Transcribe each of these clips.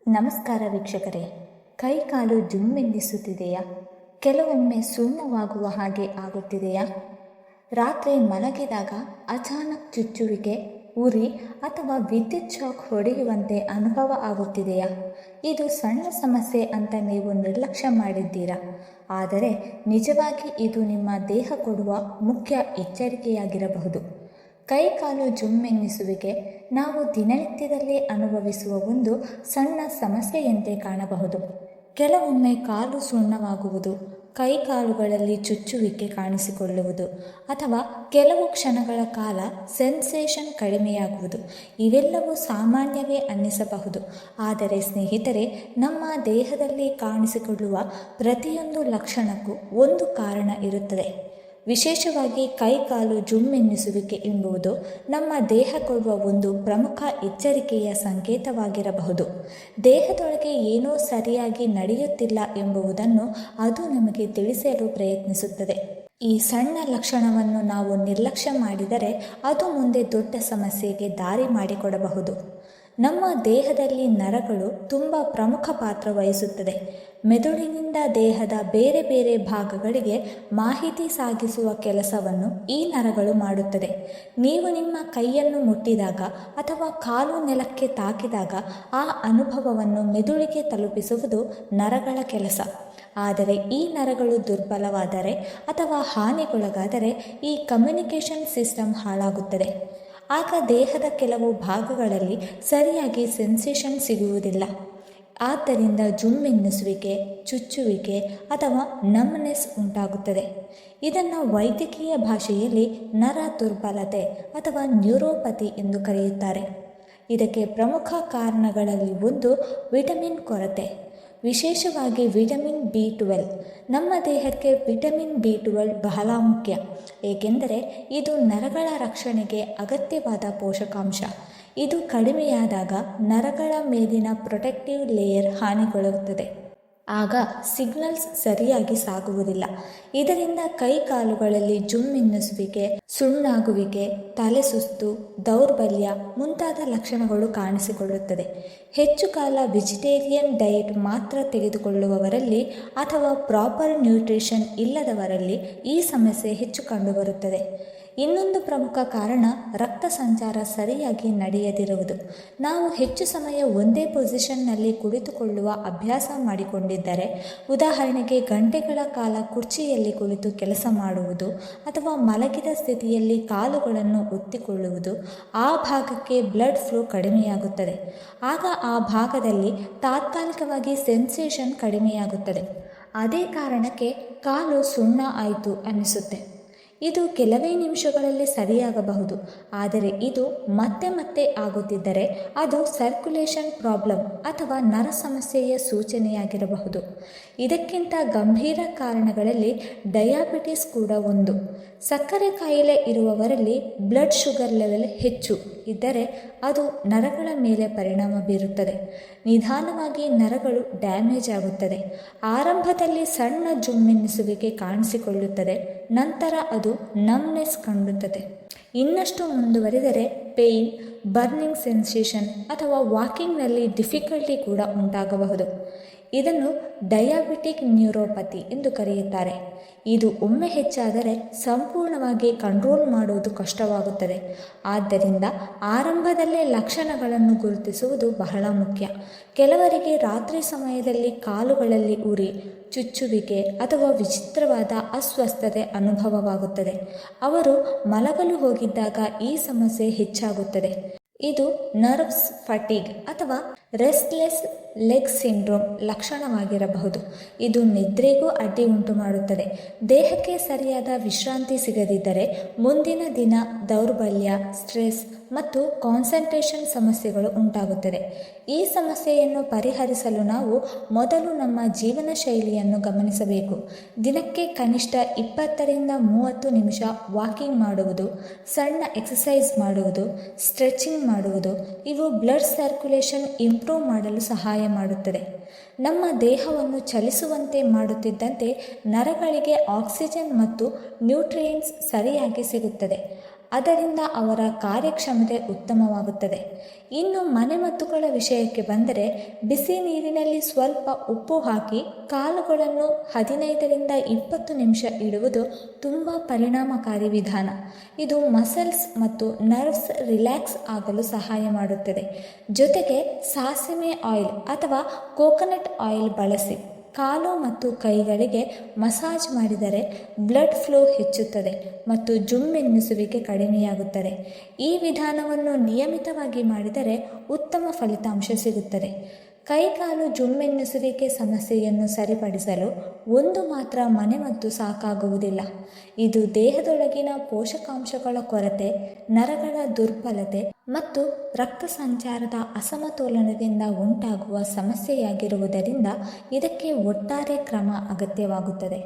ನಮಸ್ಕಾರ ವೀಕ್ಷಕರೇ. ಕೈಕಾಲು ಜುಮ್ಮೆನ್ನಿಸುತ್ತಿದೆಯಾ? ಕೆಲವೊಮ್ಮೆ ಸುಣ್ಣವಾಗುವ ಹಾಗೆ ಆಗುತ್ತಿದೆಯಾ? ರಾತ್ರಿ ಮಲಗಿದಾಗ ಅಚಾನಕ್ ಚುಚ್ಚುವಿಕೆ, ಉರಿ ಅಥವಾ ವಿದ್ಯುತ್ ಶಾಕ್ ಹೊಡೆಯುವಂತೆ ಅನುಭವ ಆಗುತ್ತಿದೆಯಾ? ಇದು ಸಣ್ಣ ಸಮಸ್ಯೆ ಅಂತ ನೀವು ನಿರ್ಲಕ್ಷ್ಯ ಮಾಡಿದ್ದೀರಾ, ಆದರೆ ನಿಜವಾಗಿ ಇದು ನಿಮ್ಮ ದೇಹ ಕೊಡುವ ಮುಖ್ಯ ಎಚ್ಚರಿಕೆಯಾಗಿರಬಹುದು. ಕೈಕಾಲು ಜುಮ್ಮೆನ್ನಿಸುವಿಕೆ ನಾವು ದಿನನಿತ್ಯದಲ್ಲಿ ಅನುಭವಿಸುವ ಒಂದು ಸಣ್ಣ ಸಮಸ್ಯೆಯಂತೆ ಕಾಣಬಹುದು. ಕೆಲವೊಮ್ಮೆ ಕಾಲು ಸುಣ್ಣವಾಗುವುದು, ಕೈಕಾಲುಗಳಲ್ಲಿ ಚುಚ್ಚುವಿಕೆ ಕಾಣಿಸಿಕೊಳ್ಳುವುದು ಅಥವಾ ಕೆಲವು ಕ್ಷಣಗಳ ಕಾಲ ಸೆನ್ಸೇಷನ್ ಕಡಿಮೆಯಾಗುವುದು ಇವೆಲ್ಲವೂ ಸಾಮಾನ್ಯವೇ ಅನ್ನಿಸಬಹುದು. ಆದರೆ ಸ್ನೇಹಿತರೆ, ನಮ್ಮ ದೇಹದಲ್ಲಿ ಕಾಣಿಸಿಕೊಳ್ಳುವ ಪ್ರತಿಯೊಂದು ಲಕ್ಷಣಕ್ಕೂ ಒಂದು ಕಾರಣ ಇರುತ್ತದೆ. ವಿಶೇಷವಾಗಿ ಕೈಕಾಲು ಜುಮ್ಮೆನ್ನಿಸುವಿಕೆ ಎಂಬುದು ನಮ್ಮ ದೇಹ ಕೊಡುವ ಒಂದು ಪ್ರಮುಖ ಎಚ್ಚರಿಕೆಯ ಸಂಕೇತವಾಗಿರಬಹುದು. ದೇಹದೊಳಗೆ ಏನೋ ಸರಿಯಾಗಿ ನಡೆಯುತ್ತಿಲ್ಲ ಎಂಬುದನ್ನು ಅದು ನಮಗೆ ತಿಳಿಸಲು ಪ್ರಯತ್ನಿಸುತ್ತದೆ. ಈ ಸಣ್ಣ ಲಕ್ಷಣವನ್ನು ನಾವು ನಿರ್ಲಕ್ಷ್ಯ ಮಾಡಿದರೆ ಅದು ಮುಂದೆ ದೊಡ್ಡ ಸಮಸ್ಯೆಗೆ ದಾರಿ ಮಾಡಿಕೊಡಬಹುದು. ನಮ್ಮ ದೇಹದಲ್ಲಿ ನರಗಳು ತುಂಬ ಪ್ರಮುಖ ಪಾತ್ರ ವಹಿಸುತ್ತದೆ. ಮೆದುಳಿನಿಂದ ದೇಹದ ಬೇರೆ ಬೇರೆ ಭಾಗಗಳಿಗೆ ಮಾಹಿತಿ ಸಾಗಿಸುವ ಕೆಲಸವನ್ನು ಈ ನರಗಳು ಮಾಡುತ್ತದೆ. ನೀವು ನಿಮ್ಮ ಕೈಯನ್ನು ಮುಟ್ಟಿದಾಗ ಅಥವಾ ಕಾಲು ನೆಲಕ್ಕೆ ತಾಕಿದಾಗ ಆ ಅನುಭವವನ್ನು ಮೆದುಳಿಗೆ ತಲುಪಿಸುವುದು ನರಗಳ ಕೆಲಸ. ಆದರೆ ಈ ನರಗಳು ದುರ್ಬಲವಾದರೆ ಅಥವಾ ಹಾನಿಗೊಳಗಾದರೆ ಈ ಕಮ್ಯುನಿಕೇಷನ್ ಸಿಸ್ಟಮ್ ಹಾಳಾಗುತ್ತದೆ. ಆಗ ದೇಹದ ಕೆಲವು ಭಾಗಗಳಲ್ಲಿ ಸರಿಯಾಗಿ ಸೆನ್ಸೇಷನ್ ಸಿಗುವುದಿಲ್ಲ. ಆದ್ದರಿಂದ ಜುಮ್ಮೆನ್ನಿಸುವಿಕೆ, ಚುಚ್ಚುವಿಕೆ ಅಥವಾ ನಮ್ನೆಸ್ ಉಂಟಾಗುತ್ತದೆ. ಇದನ್ನು ವೈದ್ಯಕೀಯ ಭಾಷೆಯಲ್ಲಿ ನರ ದುರ್ಬಲತೆ ಅಥವಾ ನ್ಯೂರೋಪತಿ ಎಂದು ಕರೆಯುತ್ತಾರೆ. ಇದಕ್ಕೆ ಪ್ರಮುಖ ಕಾರಣಗಳಲ್ಲಿ ಒಂದು ವಿಟಮಿನ್ ಕೊರತೆ, ವಿಶೇಷವಾಗಿ ವಿಟಮಿನ್ B12. ನಮ್ಮ ದೇಹಕ್ಕೆ ವಿಟಮಿನ್ B12 ಬಹಳ ಮುಖ್ಯ, ಏಕೆಂದರೆ ಇದು ನರಗಳ ರಕ್ಷಣೆಗೆ ಅಗತ್ಯವಾದ ಪೋಷಕಾಂಶ. ಇದು ಕಡಿಮೆಯಾದಾಗ ನರಗಳ ಮೇಲಿನ ಪ್ರೊಟೆಕ್ಟಿವ್ ಲೇಯರ್ ಹಾನಿಗೊಳ್ಳುತ್ತದೆ. ಆಗ ಸಿಗ್ನಲ್ಸ್ ಸರಿಯಾಗಿ ಸಾಗುವುದಿಲ್ಲ. ಇದರಿಂದ ಕೈಕಾಲುಗಳಲ್ಲಿ ಜುಮ್ಮೆನ್ನಿಸುವಿಕೆ, ಸುಣ್ಣಾಗುವಿಕೆ, ತಲೆಸುಸ್ತು, ದೌರ್ಬಲ್ಯ ಮುಂತಾದ ಲಕ್ಷಣಗಳು ಕಾಣಿಸಿಕೊಳ್ಳುತ್ತದೆ. ಹೆಚ್ಚು ಕಾಲ ವೆಜಿಟೇರಿಯನ್ ಡಯಟ್ ಮಾತ್ರ ತೆಗೆದುಕೊಳ್ಳುವವರಲ್ಲಿ ಅಥವಾ ಪ್ರಾಪರ್ ನ್ಯೂಟ್ರಿಷನ್ ಇಲ್ಲದವರಲ್ಲಿ ಈ ಸಮಸ್ಯೆ ಹೆಚ್ಚು ಕಂಡುಬರುತ್ತದೆ. ಇನ್ನೊಂದು ಪ್ರಮುಖ ಕಾರಣ ರಕ್ತ ಸಂಚಾರ ಸರಿಯಾಗಿ ನಡೆಯದಿರುವುದು. ನಾವು ಹೆಚ್ಚು ಸಮಯ ಒಂದೇ ಪೊಸಿಷನ್ನಲ್ಲಿ ಕುಳಿತುಕೊಳ್ಳುವ ಅಭ್ಯಾಸ ಮಾಡಿಕೊಂಡಿದ್ದರೆ, ಉದಾಹರಣೆಗೆ ಗಂಟೆಗಳ ಕಾಲ ಕುರ್ಚಿಯಲ್ಲಿ ಕುಳಿತು ಕೆಲಸ ಮಾಡುವುದು ಅಥವಾ ಮಲಗಿದ ಸ್ಥಿತಿಯಲ್ಲಿ ಕಾಲುಗಳನ್ನು ಒತ್ತಿಕೊಳ್ಳುವುದು, ಆ ಭಾಗಕ್ಕೆ ಬ್ಲಡ್ ಫ್ಲೋ ಕಡಿಮೆಯಾಗುತ್ತದೆ. ಆಗ ಆ ಭಾಗದಲ್ಲಿ ತಾತ್ಕಾಲಿಕವಾಗಿ ಸೆನ್ಸೇಷನ್ ಕಡಿಮೆಯಾಗುತ್ತದೆ. ಅದೇ ಕಾರಣಕ್ಕೆ ಕಾಲು ಸುಣ್ಣ ಆಯಿತು ಅನ್ನಿಸುತ್ತೆ. ಇದು ಕೆಲವೇ ನಿಮಿಷಗಳಲ್ಲಿ ಸರಿಯಾಗಬಹುದು, ಆದರೆ ಇದು ಮತ್ತೆ ಮತ್ತೆ ಆಗುತ್ತಿದ್ದರೆ ಅದು ಸರ್ಕ್ಯುಲೇಷನ್ ಪ್ರಾಬ್ಲಮ್ ಅಥವಾ ನರ ಸಮಸ್ಯೆಯ ಸೂಚನೆಯಾಗಿರಬಹುದು. ಇದಕ್ಕಿಂತ ಗಂಭೀರ ಕಾರಣಗಳಲ್ಲಿ ಡಯಾಬಿಟಿಸ್ ಕೂಡ ಒಂದು. ಸಕ್ಕರೆ ಕಾಯಿಲೆ ಇರುವವರಲ್ಲಿ ಬ್ಲಡ್ ಶುಗರ್ ಲೆವೆಲ್ ಹೆಚ್ಚು ಇದ್ದರೆ ಅದು ನರಗಳ ಮೇಲೆ ಪರಿಣಾಮ ಬೀರುತ್ತದೆ. ನಿಧಾನವಾಗಿ ನರಗಳು ಡ್ಯಾಮೇಜ್ ಆಗುತ್ತದೆ. ಆರಂಭದಲ್ಲಿ ಸಣ್ಣ ಜುಮ್ಮೆನ್ನಿಸುವಿಕೆ ಕಾಣಿಸಿಕೊಳ್ಳುತ್ತದೆ, ನಂತರ ಅದು ನಮ್ನೆಸ್ ಕಂಡುತ್ತದೆ. ಇನ್ನಷ್ಟು ಮುಂದುವರಿದರೆ ಪೇಯ್ನ್, ಬರ್ನಿಂಗ್ ಸೆನ್ಸೇಷನ್ ಅಥವಾ ವಾಕಿಂಗ್ನಲ್ಲಿ ಡಿಫಿಕಲ್ಟಿ ಕೂಡ ಉಂಟಾಗಬಹುದು. ಇದನ್ನು ಡಯಾಬಿಟಿಕ್ ನ್ಯೂರೋಪತಿ ಎಂದು ಕರೆಯುತ್ತಾರೆ. ಇದು ಒಮ್ಮೆ ಹೆಚ್ಚಾದರೆ ಸಂಪೂರ್ಣವಾಗಿ ಕಂಟ್ರೋಲ್ ಮಾಡುವುದು ಕಷ್ಟವಾಗುತ್ತದೆ. ಆದ್ದರಿಂದ ಆರಂಭದಲ್ಲೇ ಲಕ್ಷಣಗಳನ್ನು ಗುರುತಿಸುವುದು ಬಹಳ ಮುಖ್ಯ. ಕೆಲವರಿಗೆ ರಾತ್ರಿ ಸಮಯದಲ್ಲಿ ಕಾಲುಗಳಲ್ಲಿ ಉರಿ, ಚುಚ್ಚುವಿಕೆ ಅಥವಾ ವಿಚಿತ್ರವಾದ ಅಸ್ವಸ್ಥತೆ ಅನುಭವವಾಗುತ್ತದೆ. ಅವರು ಮಲಗಲು ಹೋಗಿದ್ದಾಗ ಈ ಸಮಸ್ಯೆ ಹೆಚ್ಚಾಗುತ್ತದೆ. ಇದು ನರ್ವ್ಸ್ ಫಟೀಗ್ ಅಥವಾ ರೆಸ್ಟ್ಲೆಸ್ ಲೆಗ್ ಸಿಂಡ್ರೋಮ್ ಲಕ್ಷಣವಾಗಿರಬಹುದು. ಇದು ನಿದ್ರೆಗೂ ಅಡ್ಡಿ ಉಂಟು ಮಾಡುತ್ತದೆ. ದೇಹಕ್ಕೆ ಸರಿಯಾದ ವಿಶ್ರಾಂತಿ ಸಿಗದಿದ್ದರೆ ಮುಂದಿನ ದಿನ ದೌರ್ಬಲ್ಯ, ಸ್ಟ್ರೆಸ್ ಮತ್ತು ಕಾನ್ಸಂಟ್ರೇಷನ್ ಸಮಸ್ಯೆಗಳು ಉಂಟಾಗುತ್ತದೆ. ಈ ಸಮಸ್ಯೆಯನ್ನು ಪರಿಹರಿಸಲು ನಾವು ಮೊದಲು ನಮ್ಮ ಜೀವನ ಶೈಲಿಯನ್ನು ಗಮನಿಸಬೇಕು. ದಿನಕ್ಕೆ ಕನಿಷ್ಠ 20-30 ನಿಮಿಷ ವಾಕಿಂಗ್ ಮಾಡುವುದು, ಸಣ್ಣ ಎಕ್ಸಸೈಸ್ ಮಾಡುವುದು, ಸ್ಟ್ರೆಚಿಂಗ್ ಮಾಡುವುದು ಇವು ಬ್ಲಡ್ ಸರ್ಕ್ಯುಲೇಷನ್ ಇಂಪ್ರೂವ್ ಮಾಡಲು ಸಹಾಯ ಮಾಡುತ್ತದೆ. ನಮ್ಮ ದೇಹವನ್ನು ಚಲಿಸುವಂತೆ ಮಾಡುತ್ತಿದ್ದಂತೆ ನರಗಳಿಗೆ ಆಕ್ಸಿಜನ್ ಮತ್ತು ನ್ಯೂಟ್ರಿಯೆಂಟ್ಸ್ ಸರಿಯಾಗಿ ಸಿಗುತ್ತದೆ. ಅದರಿಂದ ಅವರ ಕಾರ್ಯಕ್ಷಮತೆ ಉತ್ತಮವಾಗುತ್ತದೆ. ಇನ್ನು ಮನೆಮದ್ದುಗಳ ವಿಷಯಕ್ಕೆ ಬಂದರೆ, ಬಿಸಿ ನೀರಿನಲ್ಲಿ ಸ್ವಲ್ಪ ಉಪ್ಪು ಹಾಕಿ ಕಾಲುಗಳನ್ನು 15 ರಿಂದ 20 ನಿಮಿಷ ಇಡುವುದು ತುಂಬ ಪರಿಣಾಮಕಾರಿ ವಿಧಾನ. ಇದು ಮಸಲ್ಸ್ ಮತ್ತು ನರ್ವ್ಸ್ ರಿಲ್ಯಾಕ್ಸ್ ಆಗಲು ಸಹಾಯ ಮಾಡುತ್ತದೆ. ಜೊತೆಗೆ ಸಾಸಿವೆ ಆಯಿಲ್ ಅಥವಾ ಕೋಕೋನಟ್ ಆಯಿಲ್ ಬಳಸಿ ಕಾಲು ಮತ್ತು ಕೈಗಳಿಗೆ ಮಸಾಜ್ ಮಾಡಿದರೆ ಬ್ಲಡ್ ಫ್ಲೋ ಹೆಚ್ಚುತ್ತದೆ ಮತ್ತು ಜುಮ್ಮೆನ್ನಿಸುವಿಕೆ ಕಡಿಮೆಯಾಗುತ್ತದೆ. ಈ ವಿಧಾನವನ್ನು ನಿಯಮಿತವಾಗಿ ಮಾಡಿದರೆ ಉತ್ತಮ ಫಲಿತಾಂಶ ಸಿಗುತ್ತದೆ. ಕೈಕಾಲು ಜುಮ್ಮೆನ್ನಿಸುವಿಕೆ ಸಮಸ್ಯೆಯನ್ನು ಸರಿಪಡಿಸಲು ಒಂದು ಮಾತ್ರ ಮನೆಮದ್ದು ಸಾಕಾಗುವುದಿಲ್ಲ. ಇದು ದೇಹದೊಳಗಿನ ಪೋಷಕಾಂಶಗಳ ಕೊರತೆ, ನರಗಳ ದುರ್ಬಲತೆ ಮತ್ತು ರಕ್ತ ಸಂಚಾರದ ಅಸಮತೋಲನದಿಂದ ಉಂಟಾಗುವ ಸಮಸ್ಯೆಯಾಗಿರುವುದರಿಂದ ಇದಕ್ಕೆ ಒಟ್ಟಾರೆ ಕ್ರಮ ಅಗತ್ಯವಾಗುತ್ತದೆ.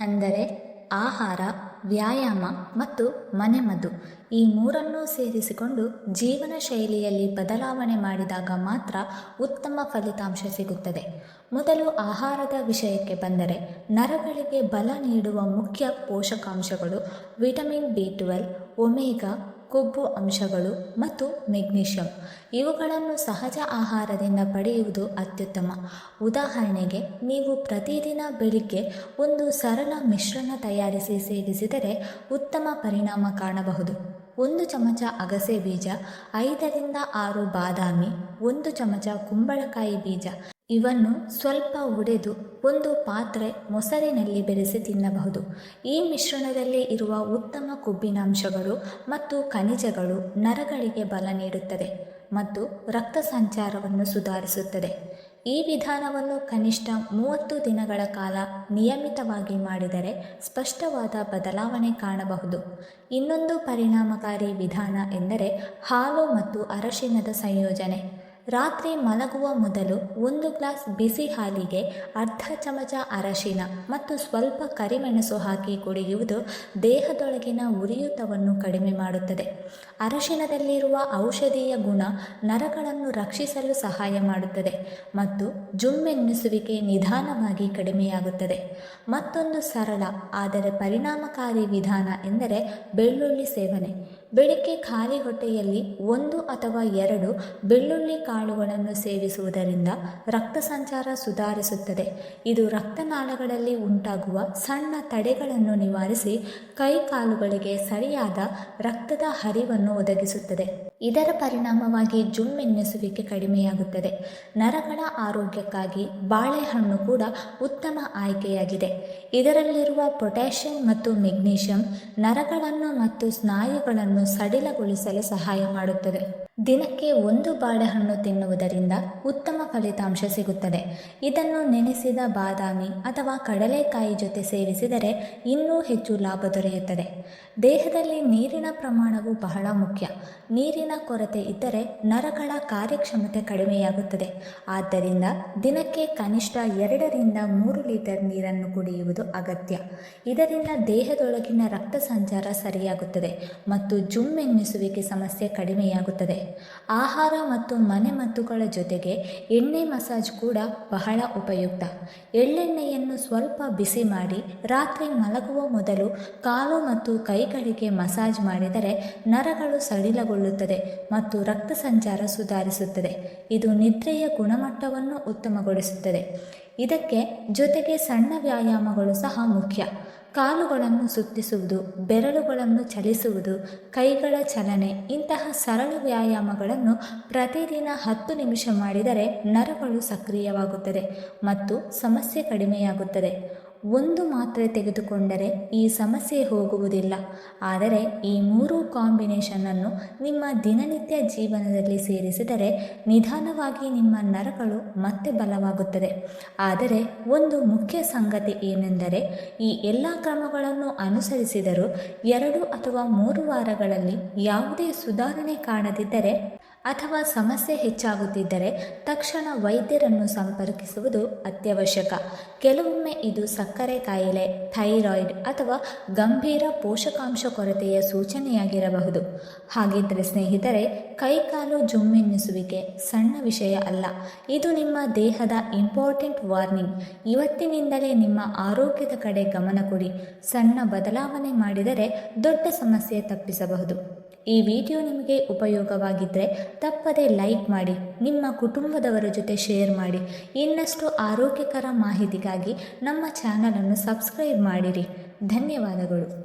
ಅಂದರೆ ಆಹಾರ, ವ್ಯಾಯಾಮ ಮತ್ತು ಮನೆಮದ್ದು ಈ ಮೂರನ್ನೂ ಸೇರಿಸಿಕೊಂಡು ಜೀವನ ಶೈಲಿಯಲ್ಲಿ ಬದಲಾವಣೆ ಮಾಡಿದಾಗ ಮಾತ್ರ ಉತ್ತಮ ಫಲಿತಾಂಶ ಸಿಗುತ್ತದೆ. ಮೊದಲು ಆಹಾರದ ವಿಷಯಕ್ಕೆ ಬಂದರೆ, ನರಗಳಿಗೆ ಬಲ ನೀಡುವ ಮುಖ್ಯ ಪೋಷಕಾಂಶಗಳು ವಿಟಮಿನ್ B12, ಒಮೆಗಾ ಕೊಬ್ಬು ಅಂಶಗಳು ಮತ್ತು ಮೆಗ್ನೀಷಿಯಂ. ಇವುಗಳನ್ನು ಸಹಜ ಆಹಾರದಿಂದ ಪಡೆಯುವುದು ಅತ್ಯುತ್ತಮ. ಉದಾಹರಣೆಗೆ, ನೀವು ಪ್ರತಿದಿನ ಬೆಳಿಗ್ಗೆ ಒಂದು ಸರಳ ಮಿಶ್ರಣ ತಯಾರಿಸಿ ಸೇವಿಸಿದರೆ ಉತ್ತಮ ಪರಿಣಾಮ ಕಾಣಬಹುದು. 1 ಚಮಚ ಅಗಸೆ ಬೀಜ, 5 ರಿಂದ 6 ಬಾದಾಮಿ, 1 ಚಮಚ ಕುಂಬಳಕಾಯಿ ಬೀಜ ಇವನ್ನು ಸ್ವಲ್ಪ ಒಡೆದು ಒಂದು ಪಾತ್ರೆ ಮೊಸರಿನಲ್ಲಿ ಬೆರೆಸಿ ತಿನ್ನಬಹುದು. ಈ ಮಿಶ್ರಣದಲ್ಲಿ ಇರುವ ಉತ್ತಮ ಕೊಬ್ಬಿನಾಂಶಗಳು ಮತ್ತು ಖನಿಜಗಳು ನರಗಳಿಗೆ ಬಲ ನೀಡುತ್ತದೆ ಮತ್ತು ರಕ್ತ ಸಂಚಾರವನ್ನು ಸುಧಾರಿಸುತ್ತದೆ. ಈ ವಿಧಾನವನ್ನು ಕನಿಷ್ಠ 30 ದಿನಗಳ ಕಾಲ ನಿಯಮಿತವಾಗಿ ಮಾಡಿದರೆ ಸ್ಪಷ್ಟವಾದ ಬದಲಾವಣೆ ಕಾಣಬಹುದು. ಇನ್ನೊಂದು ಪರಿಣಾಮಕಾರಿ ವಿಧಾನ ಎಂದರೆ ಹಾಲು ಮತ್ತು ಅರಶಿನದ ಸಂಯೋಜನೆ. ರಾತ್ರಿ ಮಲಗುವ ಮೊದಲು 1 ಗ್ಲಾಸ್ ಬಿಸಿ ಹಾಲಿಗೆ ಅರ್ಧ ಚಮಚ ಅರಶಿನ ಮತ್ತು ಸ್ವಲ್ಪ ಕರಿಮೆಣಸು ಹಾಕಿ ಕುಡಿಯುವುದು ದೇಹದೊಳಗಿನ ಉರಿಯೂತವನ್ನು ಕಡಿಮೆ ಮಾಡುತ್ತದೆ. ಅರಶಿನದಲ್ಲಿರುವ ಔಷಧೀಯ ಗುಣ ನರಗಳನ್ನು ರಕ್ಷಿಸಲು ಸಹಾಯ ಮಾಡುತ್ತದೆ ಮತ್ತು ಜುಮ್ಮೆನ್ನಿಸುವಿಕೆ ನಿಧಾನವಾಗಿ ಕಡಿಮೆಯಾಗುತ್ತದೆ. ಮತ್ತೊಂದು ಸರಳ ಆದರೆ ಪರಿಣಾಮಕಾರಿ ವಿಧಾನ ಎಂದರೆ ಬೆಳ್ಳುಳ್ಳಿ ಸೇವನೆ. ಬೆಳಿಗ್ಗೆ ಖಾಲಿ ಹೊಟ್ಟೆಯಲ್ಲಿ 1 ಅಥವಾ 2 ಬೆಳ್ಳುಳ್ಳಿ ಕಾಳುಗಳನ್ನು ಸೇವಿಸುವುದರಿಂದ ರಕ್ತ ಸಂಚಾರ ಸುಧಾರಿಸುತ್ತದೆ. ಇದು ರಕ್ತನಾಳಗಳಲ್ಲಿ ಉಂಟಾಗುವ ಸಣ್ಣ ತಡೆಗಳನ್ನು ನಿವಾರಿಸಿ ಕೈ ಕಾಲುಗಳಿಗೆ ಸರಿಯಾದ ರಕ್ತದ ಹರಿವನ್ನು ಒದಗಿಸುತ್ತದೆ. ಇದರ ಪರಿಣಾಮವಾಗಿ ಜುಮ್ಮೆನ್ನಿಸುವಿಕೆ ಕಡಿಮೆಯಾಗುತ್ತದೆ. ನರಗಳ ಆರೋಗ್ಯಕ್ಕಾಗಿ ಬಾಳೆಹಣ್ಣು ಕೂಡ ಉತ್ತಮ ಆಯ್ಕೆಯಾಗಿದೆ. ಇದರಲ್ಲಿರುವ ಪೊಟ್ಯಾಷಿಯಂ ಮತ್ತು ಮೆಗ್ನೀಷಿಯಂ ನರಗಳನ್ನು ಮತ್ತು ಸ್ನಾಯುಗಳನ್ನು ಸಡಿಲಗೊಳಿಸಲು ಸಹಾಯ ಮಾಡುತ್ತದೆ. ದಿನಕ್ಕೆ 1 ಬಾಳೆಹಣ್ಣು ತಿನ್ನುವುದರಿಂದ ಉತ್ತಮ ಫಲಿತಾಂಶ ಸಿಗುತ್ತದೆ. ಇದನ್ನು ನೆನೆಸಿದ ಬಾದಾಮಿ ಅಥವಾ ಕಡಲೆಕಾಯಿ ಜೊತೆ ಸೇವಿಸಿದರೆ ಇನ್ನೂ ಹೆಚ್ಚು ಲಾಭ ದೊರೆಯುತ್ತದೆ. ದೇಹದಲ್ಲಿ ನೀರಿನ ಪ್ರಮಾಣವು ಬಹಳ ಮುಖ್ಯ. ನೀರಿನ ಕೊರತೆ ಇದ್ದರೆ ನರಗಳ ಕಾರ್ಯಕ್ಷಮತೆ ಕಡಿಮೆಯಾಗುತ್ತದೆ. ಆದ್ದರಿಂದ ದಿನಕ್ಕೆ ಕನಿಷ್ಠ 2 ರಿಂದ 3 ಲೀಟರ್ ನೀರನ್ನು ಕುಡಿಯುವುದು ಅಗತ್ಯ. ಇದರಿಂದ ದೇಹದೊಳಗಿನ ರಕ್ತ ಸಂಚಾರ ಸರಿಯಾಗುತ್ತದೆ ಮತ್ತು ಜುಮ್ಮೆನ್ನಿಸುವಿಕೆ ಸಮಸ್ಯೆ ಕಡಿಮೆಯಾಗುತ್ತದೆ. ಆಹಾರ ಮತ್ತು ಮನೆಮದ್ದುಗಳ ಜೊತೆಗೆ ಎಣ್ಣೆ ಮಸಾಜ್ ಕೂಡ ಬಹಳ ಉಪಯುಕ್ತ. ಎಳ್ಳೆಣ್ಣೆಯನ್ನು ಸ್ವಲ್ಪ ಬಿಸಿ ಮಾಡಿ ರಾತ್ರಿ ಮಲಗುವ ಮೊದಲು ಕಾಲು ಮತ್ತು ಕೈಗಳಿಗೆ ಮಸಾಜ್ ಮಾಡಿದರೆ ನರಗಳು ಸಡಿಲಗೊಳ್ಳುತ್ತದೆ ಮತ್ತು ರಕ್ತ ಸಂಚಾರ ಸುಧಾರಿಸುತ್ತದೆ. ಇದು ನಿದ್ರೆಯ ಗುಣಮಟ್ಟವನ್ನು ಉತ್ತಮಗೊಳಿಸುತ್ತದೆ. ಇದಕ್ಕೆ ಜೊತೆಗೆ ಸಣ್ಣ ವ್ಯಾಯಾಮಗಳು ಸಹ ಮುಖ್ಯ. ಕಾಲುಗಳನ್ನು ಸುತ್ತಿಸುವುದು, ಬೆರಳುಗಳನ್ನು ಚಲಿಸುವುದು, ಕೈಗಳ ಚಲನೆ ಇಂತಹ ಸರಳ ವ್ಯಾಯಾಮಗಳನ್ನು ಪ್ರತಿದಿನ 10 ನಿಮಿಷ ಮಾಡಿದರೆ ನರಗಳು ಸಕ್ರಿಯವಾಗುತ್ತದೆ ಮತ್ತು ಸಮಸ್ಯೆ ಕಡಿಮೆಯಾಗುತ್ತದೆ. 1 ಮಾತ್ರೆ ತೆಗೆದುಕೊಂಡರೆ ಈ ಸಮಸ್ಯೆ ಹೋಗುವುದಿಲ್ಲ. ಆದರೆ ಈ 3 ಕಾಂಬಿನೇಷನನ್ನು ನಿಮ್ಮ ದಿನನಿತ್ಯ ಜೀವನದಲ್ಲಿ ಸೇರಿಸಿದರೆ ನಿಧಾನವಾಗಿ ನಿಮ್ಮ ನರಗಳು ಮತ್ತೆ ಬಲವಾಗುತ್ತದೆ. ಆದರೆ ಒಂದು ಮುಖ್ಯ ಸಂಗತಿ ಏನೆಂದರೆ, ಈ ಎಲ್ಲ ಕ್ರಮಗಳನ್ನು ಅನುಸರಿಸಿದರೂ 2 ಅಥವಾ 3 ವಾರಗಳಲ್ಲಿ ಯಾವುದೇ ಸುಧಾರಣೆ ಕಾಣದಿದ್ದರೆ ಅಥವಾ ಸಮಸ್ಯೆ ಹೆಚ್ಚಾಗುತ್ತಿದ್ದರೆ ತಕ್ಷಣ ವೈದ್ಯರನ್ನು ಸಂಪರ್ಕಿಸುವುದು ಅತ್ಯವಶ್ಯಕ. ಕೆಲವೊಮ್ಮೆ ಇದು ಸಕ್ಕರೆ ಕಾಯಿಲೆ, ಥೈರಾಯ್ಡ್ ಅಥವಾ ಗಂಭೀರ ಪೋಷಕಾಂಶ ಕೊರತೆಯ ಸೂಚನೆಯಾಗಿರಬಹುದು. ಹಾಗಿದ್ದರೆ ಸ್ನೇಹಿತರೆ, ಕೈಕಾಲು ಜುಮ್ಮೆನ್ನಿಸುವಿಕೆ ಸಣ್ಣ ವಿಷಯ ಅಲ್ಲ. ಇದು ನಿಮ್ಮ ದೇಹದ ಇಂಪಾರ್ಟೆಂಟ್ ವಾರ್ನಿಂಗ್. ಇವತ್ತಿನಿಂದಲೇ ನಿಮ್ಮ ಆರೋಗ್ಯದ ಕಡೆ ಗಮನ ಕೊಡಿ. ಸಣ್ಣ ಬದಲಾವಣೆ ಮಾಡಿದರೆ ದೊಡ್ಡ ಸಮಸ್ಯೆ ತಪ್ಪಿಸಬಹುದು. ಈ ವಿಡಿಯೋ ನಿಮಗೆ ಉಪಯೋಗವಾಗಿದ್ದರೆ ತಪ್ಪದೇ ಲೈಕ್ ಮಾಡಿ, ನಿಮ್ಮ ಕುಟುಂಬದವರ ಜೊತೆ ಶೇರ್ ಮಾಡಿ. ಇನ್ನಷ್ಟು ಆರೋಗ್ಯಕರ ಮಾಹಿತಿಗಾಗಿ ನಮ್ಮ ಚಾನಲನ್ನು ಸಬ್ಸ್ಕ್ರೈಬ್ ಮಾಡಿರಿ. ಧನ್ಯವಾದಗಳು.